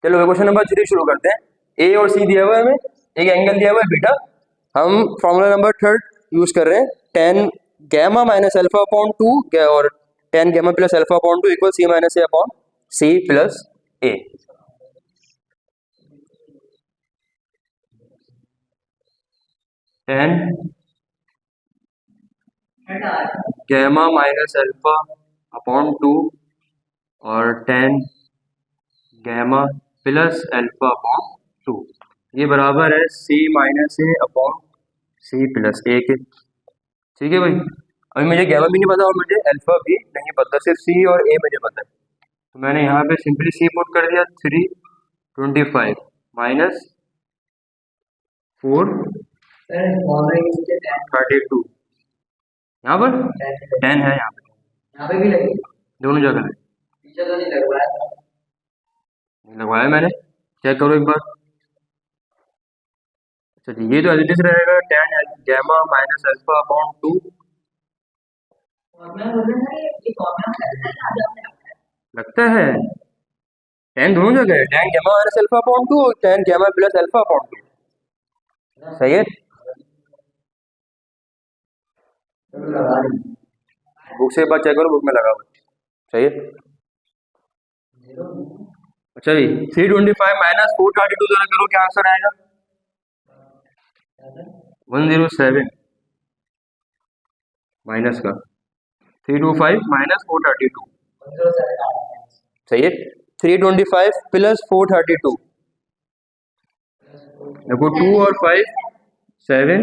चलो question number 3 शुरू करते हैं। ए और सी दिया हुआ है हमें, एक एंगल दिया हुआ है बीटा। हम फॉर्मूला नंबर 3 यूज कर रहे हैं, tan gamma minus alpha upon 2 और ten gamma plus alpha upon 2 equal C minus A upon C plus A. Tan gamma minus alpha upon 2 और ten gamma plus alpha upon 2 ये बराबर है C minus A upon C plus A के। ठीक है भाई, अभी मुझे गैमा भी नहीं पता और मुझे अल्फा भी नहीं पता, सिर्फ सी और ए मुझे पता है। तो मैंने यहाँ पे सिंपली सी पुट कर दिया, 325 माइनस 432। यहाँ पर 10 है, यहाँ पे भी लगी दोनों जगह है। पीछे तो नहीं लगवाया था, नहीं लगवाया मैंने, चेक करो एक बार। चलिए ये तो एज इट इज रहेगा, ten gamma minus alpha upon 2 लगता है 10 दोनों जगह है, ten gamma minus alpha upon 2 और ten gamma plus alpha upon 2। सही है, बुक से एक बार चेक करो, बुक में लगा हुआ। सही है। अच्छा जी, 325 माइनस 432 जरा करो, क्या आंसर आएगा? 107 माइनस का 325 माइनस 432। सही है। 325 प्लस 432 देखो, 2 और 5 7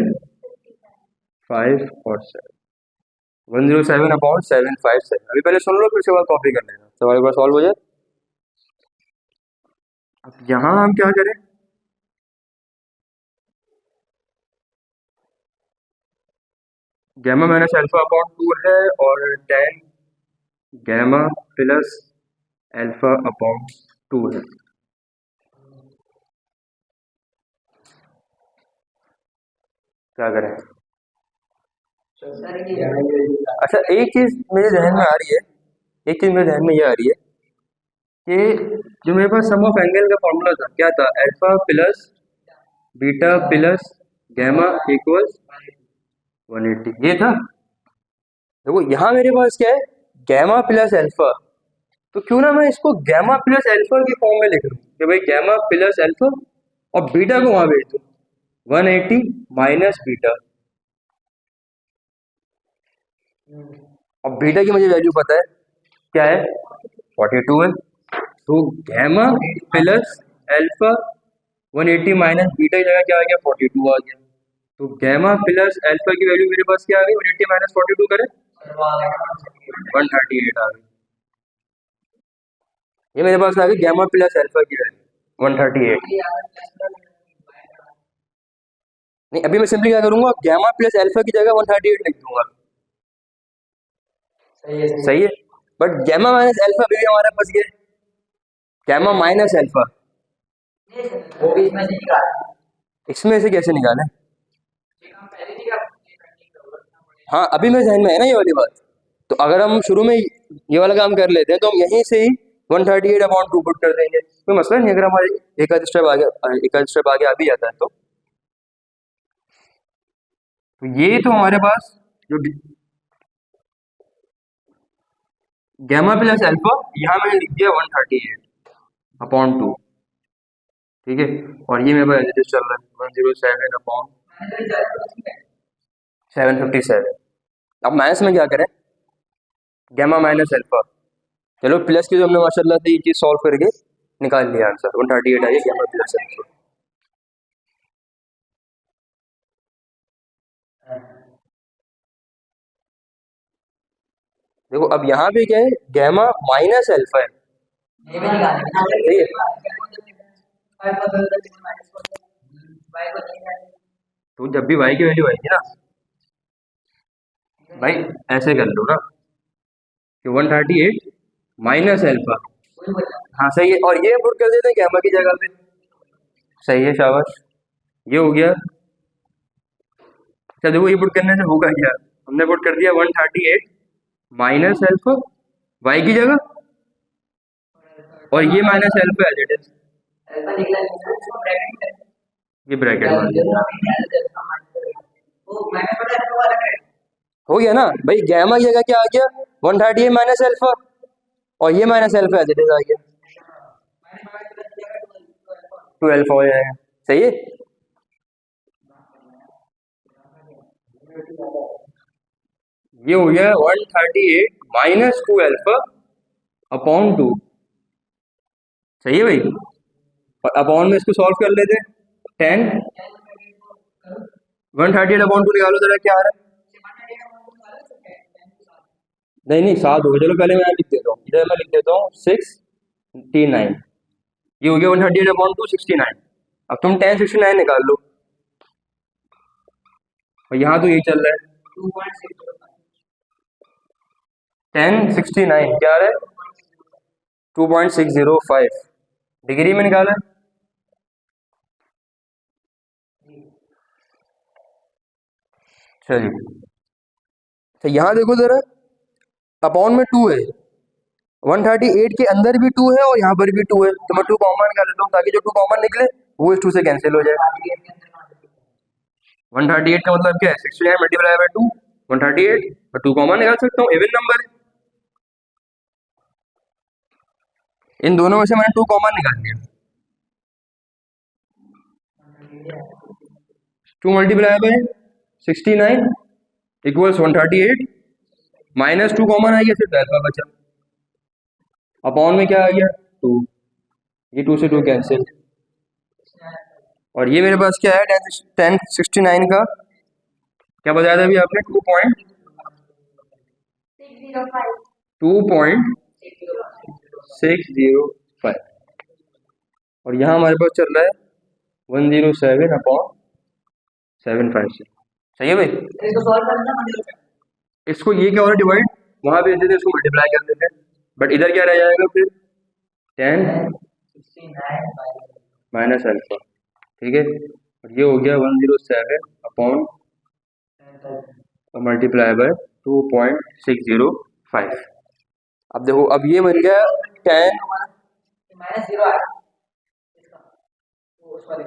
5 और 7 107 अपॉन 757। अभी पहले सुन लो, फिर से बार कॉपी कर लेना, सवाल एक बार सॉल्व हो जाए। अब यहाँ हम क्या करें, गैमा माइनस अल्फा अपॉन 2 है और 10 गैमा प्लस अल्फा अपॉन 2 है। क्या करें? अच्छा, एक चीज मेरे जहन में आ रही है, एक चीज मेरे जहन में ये आ रही है कि जो मेरे पास सम ऑफ एंगल का फॉर्मूला था, क्या था? Alpha plus beta plus gamma equals 180, ये था। देखो यहाँ मेरे पास क्या है, गैमा प्लस अल्फा, तो क्यों ना मैं इसको गैमा प्लस अल्फा की फॉर्म में लिख लूं कि भाई गैमा प्लस अल्फा और बीटा को वहां भेज दूं 180 माइनस बीटा। और बीटा की मुझे वैल्यू पता है, क्या है? 42 है। तो gamma plus alpha 180 minus beta की जगह क्या आ गया? 42 आ गया। तो गैमा प्लस अल्फा की वैल्यू मेरे पास क्या आ गई? 180 माइनस 42 करें 138 आ गई। ये मेरे पास आ गई गैमा प्लस अल्फा की वैल्यू 138। नहीं, अभी मैं सिंपली क्या करूंगा, गैमा प्लस अल्फा की जगह 138 लिख दूंगा। सही है। बट गैमा माइनस अल्फा भी हमारे पास ये गैमा माइनस अल्फा, वो भी इसमें से निकाला, इसमें से कैसे निकालें? हाँ, अभी मेरे ध्यान में है ना ये वाली बात। तो अगर हम शुरू में ये वाला काम कर लेते हैं तो हम यहीं से ही 138 अपॉन 2 पुट कर देंगे, कोई मसला नहीं। अगर हमारे एक आध स्टेप आगे आ भी जाता है तो ये तो हमारे पास जो गैमा प्लस अल्फा यहाँ मैंने लिख दिया 138 अपॉन 2। ठीक है, और ये मेरे पास एज चल रहा है 107 अपॉन 757। अब माइनस में क्या करें, गैमा माइनस अल्फा, चलो प्लस की जो हमने माशाल्लाह से ये चीज सॉल्व करके निकाल लिया आंसर 138 आ गया गैमा प्लस अल्फा। देखो अब यहाँ पे क्या है, गैमा माइनस अल्फा है। तो जब भी y की वैल्यू आएगी ना भाई, ऐसे कर लो ना कि 138 माइनस अल्फा। हाँ सही है, और ये पुट कर देते हैं गैमा की जगह पे। सही है, शाबाश, ये हो गया। अच्छा देखो, ये पुट करने से होगा क्या, हमने पुट कर दिया 138 माइनस अल्फा y की जगह, और ये minus alpha as it is. Alpha निकला नहीं इसको ब्रैकेट में ये ब्रैकेट में वो मैंने पता है तो अलग है हो गया ना भाई। गैमा की जगह क्या आ गया 138 माइनस अल्फा, और ये minus alpha as it is आ गया, मैंने पता चला दिया 2 अल्फा हो जाएगा। सही है। ये हो गया 138 माइनस 2 अल्फा अपॉन 2। सही है भाई। और अपॉन में इसको सॉल्व कर लेते हैं। 10 138 अपॉन 2 निकालो जरा, क्या आ रहा है? नहीं नहीं 7 हो गया। चलो पहले मैं लिख देता हूँ, इधर मैं लिख देता हूँ 69। ये हो गया 138 अपॉन 2 69। अब तुम 1069 निकाल लो, और यहाँ तो यही चल रहा है 1069 क्या आ रहा है 2.605 डिग्री में निकाला है। चलिए तो यहाँ देखो जरा, अपॉन में 2 है, 138 के अंदर भी 2 है और यहाँ पर भी 2 है, तो मैं 2 कॉमन निकाल लेता हूँ ताकि जो 2 कॉमन निकले वो इस 2 से कैंसिल हो जाए। 138 का मतलब क्या है 69 मल्टीप्लाई बाय 2 138, और 2 कॉमन निकाल सकता हूँ, इवन नंबर है। इन दोनों में से मैंने 2 कॉमन निकाल लिया। 2 multiply by 69 equals 138 minus 2 common आ गया, सिर्फ अल्फा बचा। अपॉन में क्या आ गया 2, ये 2 से 2 कैंसिल, और ये मेरे पास क्या है 1069 का क्या बताया था अभी आपने 2.605, और यहाँ हमारे पास चल रहा है 107 अपॉन 756। सही है भाई। इसको सॉल्व करना है इसको ये क्या हो रहा है डिवाइड, वहां भेज देते इसको मल्टीप्लाई कर देते हैं, बट इधर क्या रह जाएगा फिर 10 माइनस अल्फा, ठीक है। और ये हो गया 107 अपॉन मल्टीप्लाई बाय 2.605। अब देखो, अब ये बन गया 10, -0 आया इसका वो सॉरी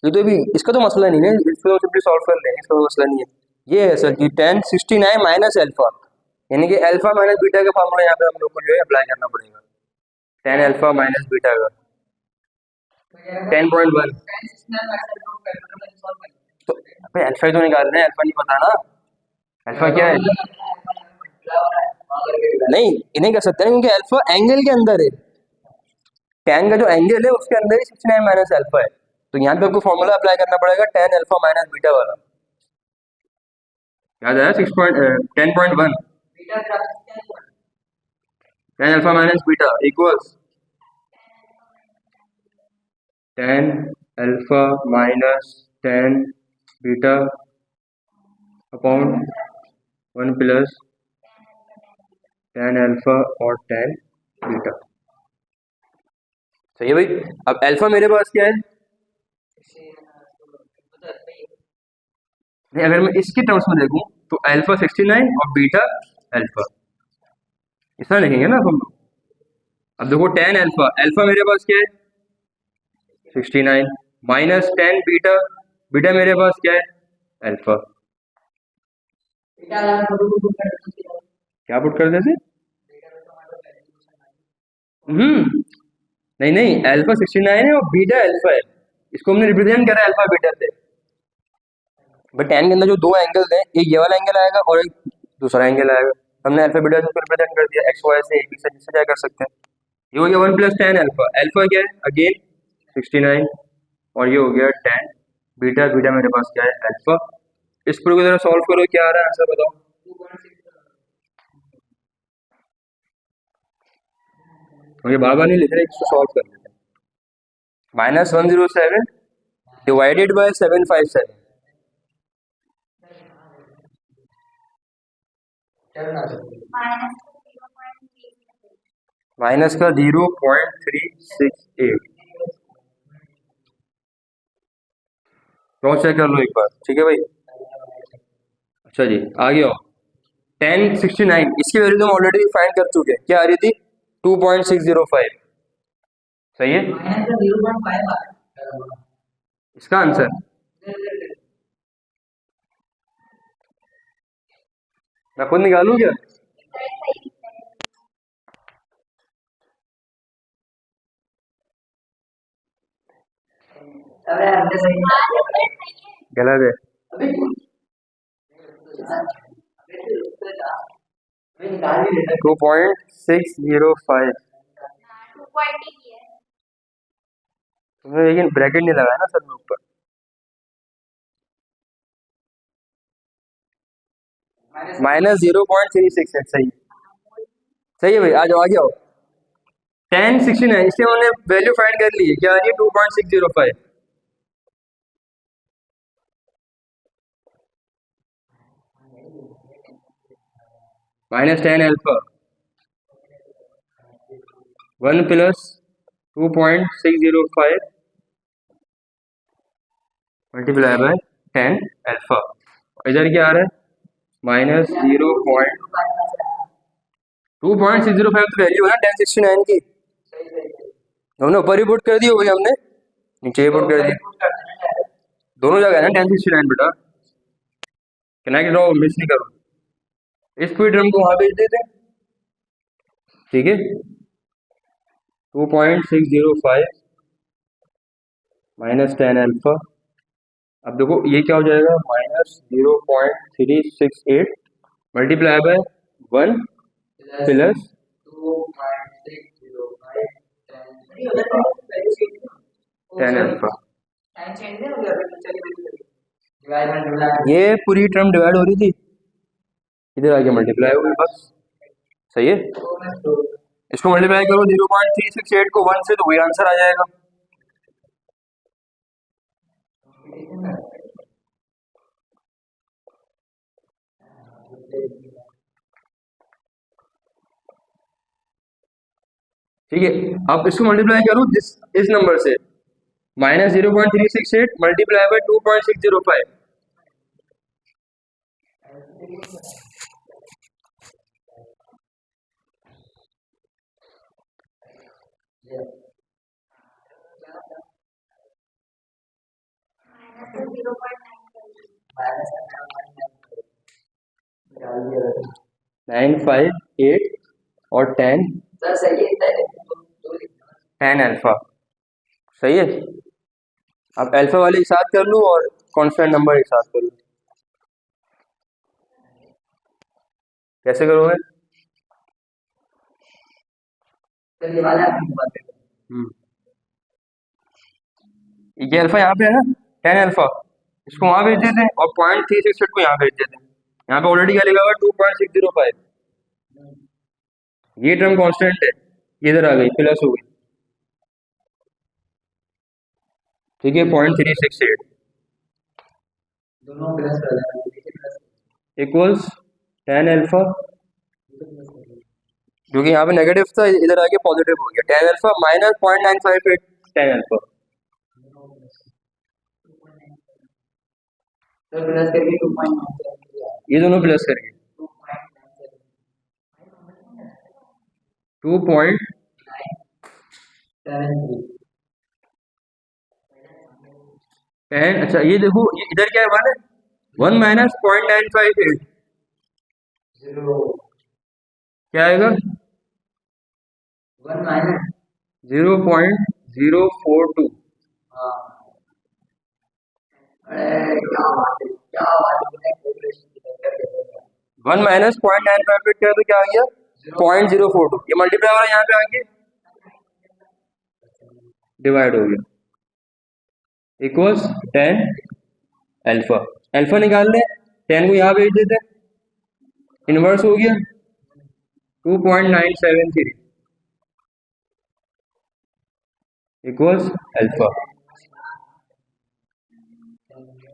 ये तो भी इसका तो मसला नहीं है, इसको तो सिंपली सॉल्व कर लेंगे, इसका तो मसला नहीं है। ये है सर कि 1069 माइनस अल्फा, यानी कि अल्फा माइनस बीटा का फॉर्मूला यहाँ पे हम लोग को जो है अप्लाई करना पड़ेगा। 10 अल्फा माइनस बीटा का 10.1, तो भाई अल्फा ही तो निकाल रहे हैं, अल्फा नहीं पता ना अल्फा क्या है। नहीं इन्हें कर सकते हैं क्योंकि अल्फा एंगल के अंदर है, टैन का जो एंगल है उसके अंदर ही 69 माइनस अल्फा है, तो यहाँ पे आपको फॉर्मूला अप्लाई करना पड़ेगा 10 अल्फा माइनस बीटा वाला। याद आया 10.1 10 alpha minus beta equals 10 alpha minus 10 beta upon 1 plus 10 alpha और 10 बीटा। सही है भाई। अब अल्फा मेरे पास क्या है, नहीं अगर मैं इसकी टर्म्स में देखूं तो अल्फा 69 और बीटा अल्फा, इस तरह लिखेंगे ना हम लोग। अब देखो 10 अल्फा, अल्फा मेरे पास क्या है 69 माइनस 10 बीटा, बीटा मेरे पास क्या है अल्फा। क्या पुट कर देते नहीं नहीं अल्फा 69 है और बीटा अल्फा है, इसको हमने रिप्रेजेंट करा अल्फा बीटा से। बट टेन के अंदर जो दो एंगल्स हैं, एक ये वाला एंगल आएगा और एक दूसरा एंगल आएगा, हमने अल्फा बीटा से रिप्रेजेंट कर दिया, एक्स वाई से ए बी से जिससे क्या कर सकते हैं। ये हो गया 1 प्लस 10 अल्फा, अल्फा क्या है अगेन 69, और ये हो गया 10 बीटा, बीटा मेरे पास क्या है अल्फा। इस पर जरा सॉल्व करो, क्या आ रहा है आंसर बताओ। मुझे बार बार नहीं लिख रहे, इसको सॉल्व कर लेते हैं। -107 डिवाइडेड बाय 757, माइनस का 0.368, क्रॉस चेक कर लो एक बार, ठीक है भाई। अच्छा जी आगे आओ, 1069 इसकी वैल्यू तो हम ऑलरेडी फाइंड कर चुके हैं, क्या आ रही थी 2.605, सही है माइनस का 0.5 आ रहा है। इसका आंसर। मैं खुद निकालूं क्या? अरे हमने सही गलत है। अभी अभी निकाल ही लेते 2.605। तुमने लेकिन ब्रैकेट नहीं लगाया ना सर में ऊपर। माइनस 0.368 सही सही है भाई। आ जाओ आगे आओ। 1069 इससे हमने वैल्यू फाइंड कर ली है। क्या आ रही है? 2.605। -10 alpha 1 plus 2.605 multiply by 10 alpha. इधर क्या आ रहा है? -2.605 तो वैल्यू है ना 1069 की। हमने ऊपर ही पुट कर दी होगी, हमने नीचे ही पुट कर दी। दोनों जगह है ना 1069 बेटा। कनेक्ट रहो, मिस नहीं करो। इस पूरी टर्म को वहां भेज देते हैं, ठीक है। 2.605 -10 अल्फा। अब देखो ये क्या हो जाएगा? -0.368 मल्टीप्लाई बाय 1 प्लस 10 अल्फा। ये पूरी टर्म डिवाइड हो रही थी, इधर आके मल्टीप्लाई हो गई बस। सही है। इसको मल्टीप्लाई करो 0.368 को 1 से, तो वही आंसर आ जाएगा। ठीक है। अब इसको मल्टीप्लाई करो इस नंबर से, -0.368 मल्टीप्लाई बाय 2.605। -958 और 10 अल्फा। सही है। अब अल्फा वाले एक साथ कर लूँ और कांस्टेंट नंबर एक साथ कर लूँ। कैसे करोगे? ये अल्फा यहाँ पे है ना 10 अल्फा, इसको वहां भेज देते हैं और 0.368 को यहाँ भेज देते हैं। यहाँ पे ऑलरेडी क्या लिखा हुआ 2.605। ये टर्म कांस्टेंट है, ये इधर आ गई प्लस हो गई, ठीक है। 0.368 दोनों प्लस कर देना इक्वल्स 10 अल्फा, जो कि यहाँ पे नेगेटिव था इधर आके पॉजिटिव हो गया। 10 अल्फा माइनस 0.958 10 अल्फा। तो प्लस करके 2.9 ये दोनों प्लस करके 2.973 10। अच्छा ये देखो, ये इधर क्या है? 1 है, 1 माइनस 0.958 क्या आएगा? 1 माइनस 0.042। अरे क्या बात है, क्या बात है। 1 माइनस 0.958 क्या है, तो क्या आ गया? 0.042। ये मल्टीप्लाई वाला यहाँ पे आके डिवाइड हो गया, इक्वल्स 10 अल्फा। अल्फा निकाल ले, 10 को यहाँ भेज देते, इनवर्स हो गया 2.973 इक्वल्स अल्फा।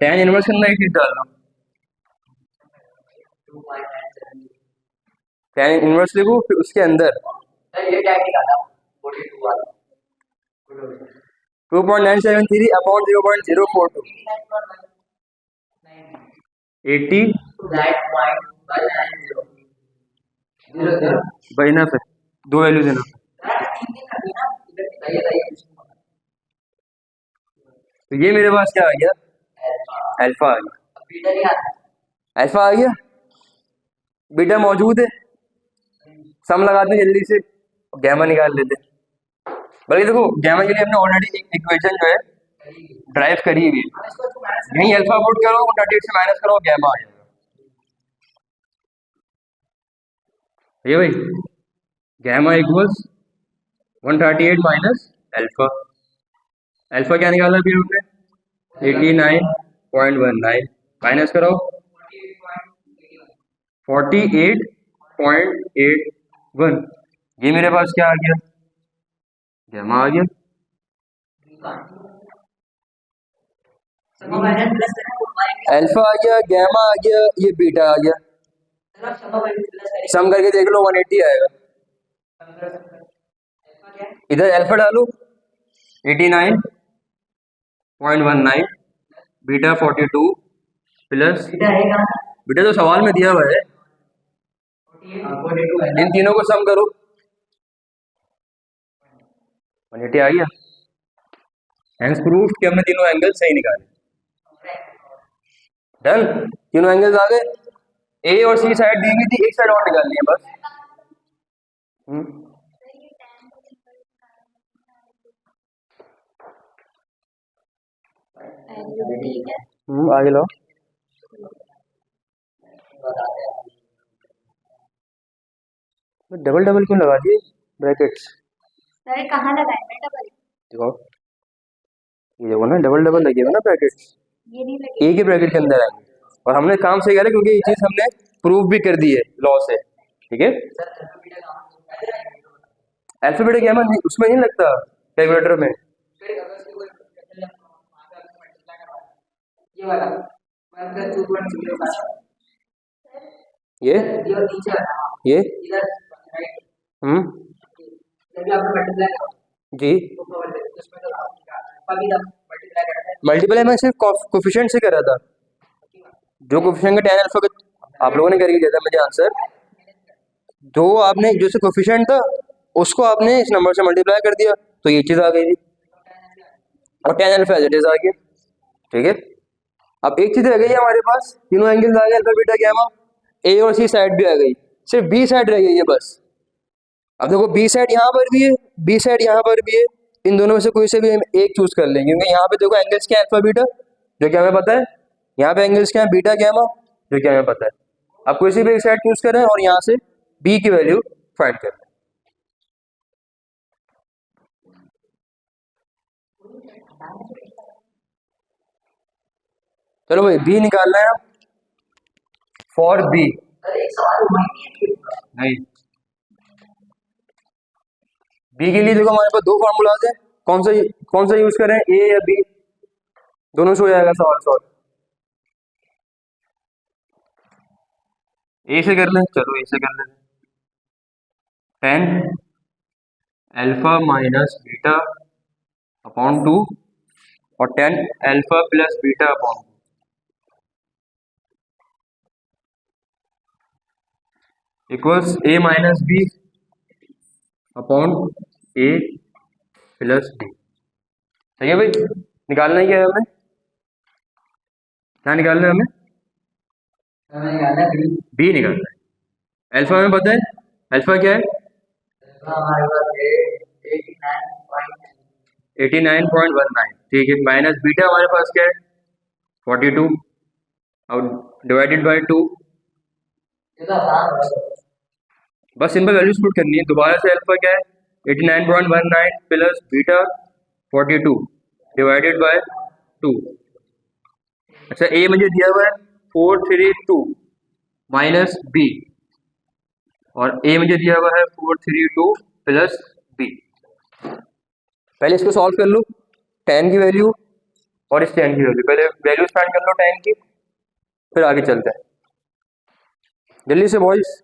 10 इनवर्स करना, एक चीज डाल दो, 10 इनवर्स लिखो, फिर उसके अंदर 2.973 अपॉन 0.042 80 बना। फिर दो वैल्यू देना, सही है, तो ये मेरे पास क्या आ गया, अल्फा। अल्फा आ गया, अब बीटा नहीं आता है। अल्फा आ गया, बीटा मौजूद है, सम लगाते हैं जल्दी से, गैमा निकाल लेते हैं। बल्कि देखो गैमा के लिए हमने ऑलरेडी एक इक्वेशन जो है ड्राइव करी हुई है, हम इसको तो माइनस यहीं अल्फा पुट करो, 138 से माइनस करो, गैमा आ जाएगा। ये भाई gamma equals 138 minus alpha, alpha क्या निकाला अभी हमने, 89.19 माइनस करो 48.81, ये मेरे पास क्या आ गया, गैमा आ गया। समा माइनस प्लस करना तो हमारे अल्फा आ गया, गैमा आ गया, ये बीटा आ गया, तरफ समा माइनस प्लस करेंगे। सम करके देख लो 180 आएगा। अल्फा क्या है? इधर अल्फा डालो 89.19, बीटा 42 प्लस, बीटा है कहाँ? बीटा तो सवाल में दिया हुआ है, 42 है ना? इन तीनों को सम करो, 180 आ गया। हैंस प्रूफ कि हमने तीनों एंगल सही निकाले। डन, तीनों एंगल्स आ गए। ए और सी साइड दी गई थी, एक साइड और निकालनी है बस। आगे लो, डबल डबल क्यों लगा दिए ब्रैकेट्स, सर कहाँ लगाए मैं डबल? देखो ये देखो ना, डबल डबल लगे हुए ना ब्रैकेट्स, ये नहीं लगे। एक ही ब्रैकेट के अंदर आएंगे, और हमने काम सही करा क्योंकि ये चीज हमने प्रूव भी कर दी है लॉ से, ठीक है। अल्फाबेट गैमा उसमें नहीं लगता कैलकुलेटर में, फिर अगर इसको कोई मल्टीप्लाई करवा ये वाला 1+2.05 ये ये और नीचे वाला ये इधर राइट जब भी आपने मल्टीप्लाई करो जी, तो उसमें तो अभी तक मल्टीप्लाई करते हैं। मल्टीप्लाई मैं सिर्फ कोफिशिएंट से कर रहा था, जो कोफिशिएंट का tan अल्फा का आप लोगों ने करके दिया था मुझे आंसर, जो आपने जो से कोफिशिएंट था उसको आपने इस नंबर से मल्टीप्लाई कर दिया तो ये चीज आ गई थी, और tan alpha as it is आ गया, ठीक है। अब एक चीज रह गई है हमारे पास, तीनों एंगल्स आ गए, अल्फा बीटा गैमा, ए और सी साइड भी आ गई, सिर्फ बी साइड रह गई है बस। अब देखो बी साइड यहाँ पर भी है, बी साइड यहाँ पर भी है, इन दोनों में से कोई से भी हम एक चूज कर लेंगे, क्योंकि यहाँ पे देखो एंगल्स क्या है, अल्फा बीटा जो कि हमें पता है, यहाँ पे एंगल्स क्या है, बीटा गैमा जो कि हमें पता है। अब कोई से भी एक साइड चूज करें और यहाँ से बी की वैल्यू फाइंड करें। चलो भाई बी निकालना है, फॉर बी अरे एक सवाल हुआ ही नहीं है। नहीं, बी के लिए देखो हमारे पास दो फॉर्मूलाज है, कौन सा यूज करें, ए या बी, दोनों से हो जाएगा सवाल सॉल्व। ए से कर लें, चलो ए से कर लें, 10 अल्फा माइनस बीटा अपॉन 2 और 10 alpha plus beta upon 2, equals A minus B upon A plus B. सही है भाई, निकालना ही क्या है हमें, क्या निकालना है हमें, हमें निकालना है बी निकालना है। अल्फा में पता है, अल्फा क्या है, हमारे पास है 89.19, ठीक है, माइनस बीटा हमारे पास क्या है 42 और डिवाइडेड बाय 2, ये तो आसान है। बस सिंपल वैल्यूज पुट करनी है। दोबारा से अल्फा क्या है 89.19 प्लस बीटा 42 डिवाइडेड बाय 2। अच्छा ए मुझे दिया हुआ है 432 माइनस बी, और ए मुझे दिया हुआ है 432 प्लस बी। पहले इसको सॉल्व कर लो, tan की वैल्यू और इस tan की वैल्यू, पहले वैल्यूज फाइंड कर लो tan की, फिर आगे चलते हैं जल्दी से बॉयज।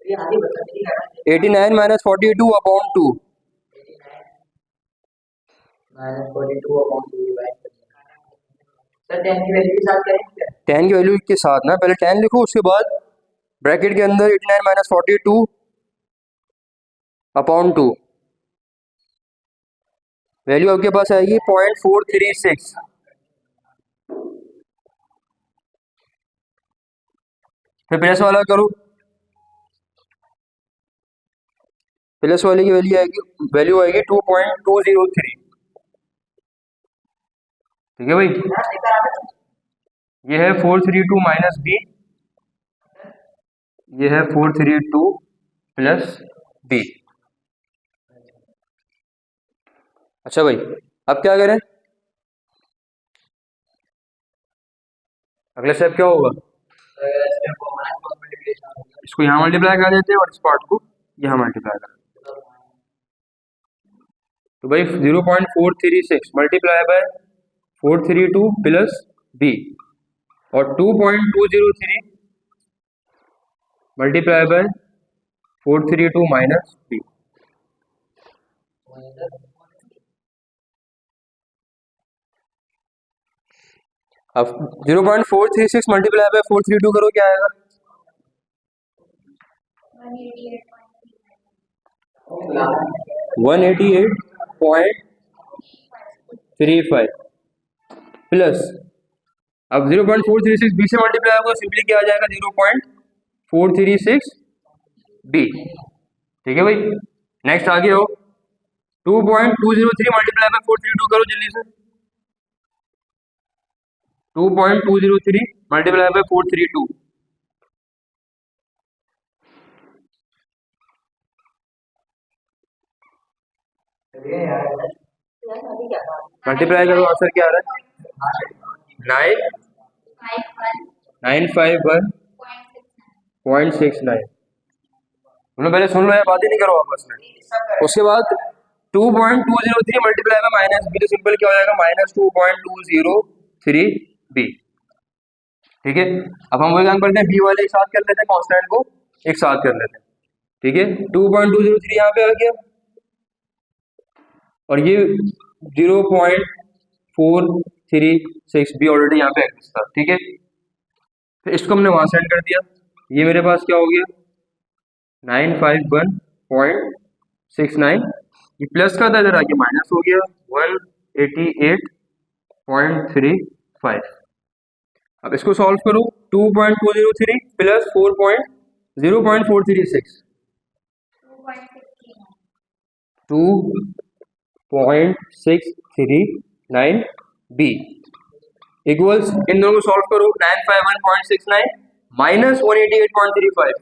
ये आगे बता नहीं रहा 89 minus 42 upon 2, 89 -42 upon 2 divide sir 10 की वैल्यू के साथ करेंगे। tan की वैल्यू के साथ ना, पहले tan लिखो, उसके बाद ब्रैकेट के अंदर 89 माइनस 42 अपॉन 2, वैल्यू आपके पास आएगी 0.436। फिर प्लस वाला करो, प्लस वाले की वैल्यू आएगी 2.203। ठीक है भाई, ये है 432 माइनस बी, ये है 432 प्लस बी। अच्छा भाई, अब क्या करें, अगला स्टेप क्या होगा, इसको यहाँ मल्टीप्लाई कर देते हैं और इस पार्ट को यहाँ मल्टीप्लाई कर देते हैं। तो भाई 0.436 मल्टीप्लाई बाय 432 प्लस बी और 2.203 मल्टीप्लाई बाय 432 माइनस बी। अब 0.436 मल्टीप्लाई बाय 432 करो, क्या आएगा, 188.35 प्लस, अब 0.436 बी से मल्टीप्लाई होगा, सिंपली क्या आ जाएगा 0.436 बी। ठीक है भाई, नेक्स्ट आगे हो, 2.203 मल्टीप्लाई बाय 432 करो जल्दी से, 2.203 मल्टीप्लाई बाय 432, मल्टीप्लाई करो, आंसर क्या आ रहा है 991.69। तुमने पहले सुन लो या बात ही नहीं करो आपस में। उसके बाद 2.203 मल्टीप्लाई बाय माइनस बी, तो सिंपल क्या हो जाएगा -2.203 बी। ठीक है, अब हम वही काम करते हैं, बी वाले एक साथ कर लेते हैं, कांस्टेंट को एक साथ कर लेते हैं। ठीक है, 2.203 यहाँ पे आ गया और ये 0.436 भी ऑलरेडी यहाँ पे एग्जिस्ट था। ठीक है, फिर इसको हमने वहां सेंड कर दिया, ये मेरे पास क्या हो गया 951.69, ये प्लस का था, इधर आके माइनस हो गया 188.35। अब इसको सॉल्व करो, 2.203 प्लस 0.436 2.639 बी इक्वल्स, इन दोनों को सॉल्व करो, 951.69 माइनस 188.35।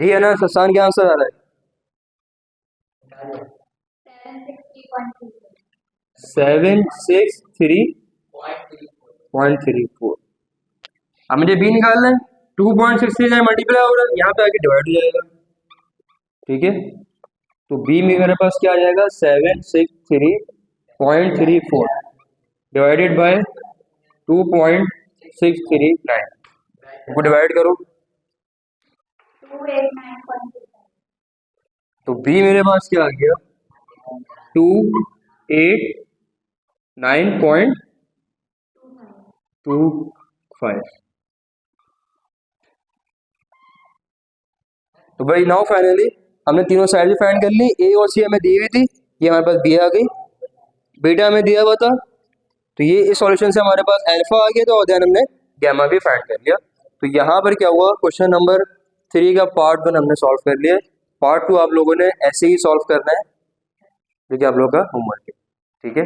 डी है ना, ससान क्या आंसर आ रहा है 763.34। अब मुझे बी निकालना है, 2.639 मल्टीप्लाई हो रहा है, यहाँ पे आके डिवाइड हो जाएगा। ठीक है, तो बी में मेरे पास क्या आ जाएगा 763.34 डिवाइडेड बाय 2.639, इसको डिवाइड करो, तो बी मेरे पास क्या आ गया 289.25। तो भाई नाउ फाइनली हमने तीनों साइड भी फाइंड कर ली, ए और सी हमें दी हुई थी, ये हमारे पास बी आ गई, बीटा हमें दिया हुआ था, तो ये इस सॉल्यूशन से हमारे पास अल्फा आ गया, तो और देन हमने गैमा भी फाइंड कर लिया। तो यहाँ पर क्या हुआ, क्वेश्चन नंबर 3 का पार्ट 1 हमने सॉल्व कर लिया, पार्ट 2 आप लोगों ने ऐसे ही सॉल्व करना है, जो कि आप लोगों का होमवर्क है। ठीक है।